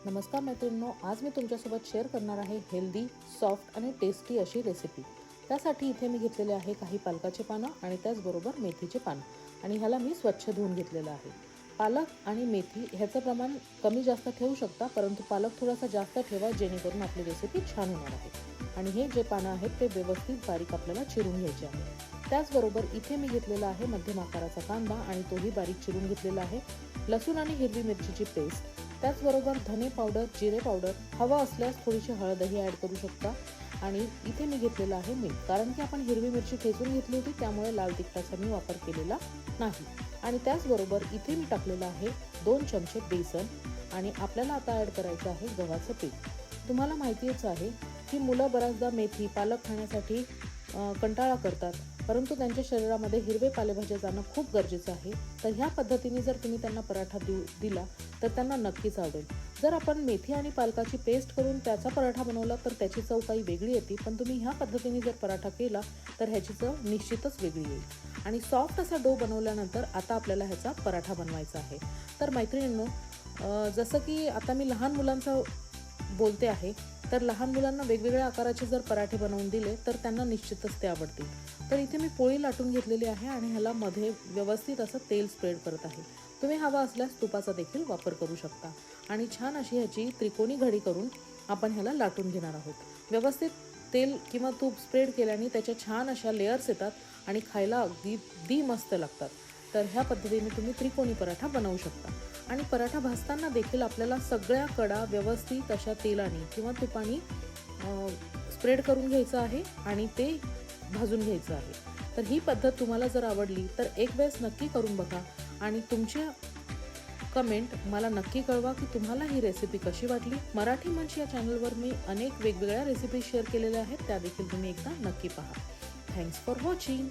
नमस्कार मैत्रिणींनो, आज मी तुमच्यासोबत शेअर करणार आहे हेल्दी, सॉफ्ट आणि टेस्टी अशी रेसिपी। त्यासाठी इथे मी घेतलेले आहे काही पालकाचे पानं आणि त्याचबरोबर मेथीचे पानं आणि ह्याला मी स्वच्छ धुवून घेतलेलं आहे। पालक आणि मेथी ह्याचं प्रमाण कमी जास्त ठेवू शकता, परंतु पालक थोडासा जास्त ठेवा जेणेकरून आपली रेसिपी छान होणार आहे। आणि हे जे पानं आहेत ते व्यवस्थित बारीक आपल्याला चिरून घ्यायचे आहे। त्याचबरोबर इथे मी घेतलेला आहे मध्यम आकाराचा कांदा आणि तोही बारीक चिरून घेतलेला आहे। लसूण आणि हिरवी मिरचीची पेस्ट, त्याचबरोबर धने पावडर, जिरे पावडर, हवा असल्यास थोडीशी हळदही ॲड करू शकता। आणि इथे मी घेतलेला आहे मीठ, कारण की आपण हिरवी मिरची ठेचून घेतली होती त्यामुळे लाल तिखटाचा मी वापर केलेला नाही। आणि त्याचबरोबर इथे मी टाकलेला आहे 2 चमचे बेसन आणि आपल्याला आता ॲड करायचं आहे गव्हाचं पीठ। तुम्हाला माहितीच आहे की मुलं बऱ्याचदा मेथी, पालक खाण्यासाठी कंटाळा करतात, परंतु त्यांच्या शरीरामध्ये हिरवे पालेभाज्या जाणं खूप गरजेचं आहे। तर ह्या पद्धतीने जर तुम्ही त्यांना पराठा दिला तर त्यांना नक्कीच आवडेल। जर आपण मेथी आणि पालकाची पेस्ट करून त्याचा पराठा बनवला तर त्याची चव काही वेगळी येते, पण तुम्ही ह्या पद्धतीने जर पराठा केला तर ह्याची चव निश्चितच वेगळी येईल। आणि सॉफ्ट असा डो बनवल्यानंतर आता आपल्याला ह्याचा पराठा बनवायचा आहे। तर मैत्रिणींनो, जसं की आता मी लहान मुलांचं बोलते आहे, तर लहान मुलांना वेगवेगळ्या आकाराचे जर पराठे बनवून दिले तर त्यांना निश्चितच ते आवडतील। तर इथे मी पोळी लाटून घेतलेली आहे आणि ह्याला मध्ये व्यवस्थित असं तेल स्प्रेड करत आहे। तुम्ही हवा असल्यास तुपाचा देखील वापर करू शकता। आणि छान अशी ह्याची त्रिकोणी घडी करून आपण ह्याला लाटून घेणार आहोत। व्यवस्थित तेल किंवा तूप स्प्रेड केल्याने त्याच्या छान अशा लेयर्स येतात आणि खायला अगदी मस्त लागतात। तर ह्या पद्धतीने तुम्ही त्रिकोणी पराठा बनवू शकता। आणि पराठा भाजताना देखील आपल्याला सगळ्या कडा व्यवस्थित अशा तेलाने किंवा तुपाने स्प्रेड करून घ्यायचं आहे आणि ते भाजून घ्यायचं आहे। तर ही पद्धत तुम्हाला जर आवडली तर एक वेळेस नक्की करून बघा आणि तुमच्या कमेंट मला नक्की कळवा की तुम्हाला ही रेसिपी कशी वाटली। मराठी मंच या चॅनलवर मी अनेक वेगवेगळ्या रेसिपी शेअर केलेल्या आहेत, त्या देखील तुम्ही एकदा नक्की पहा। Thanks for watching.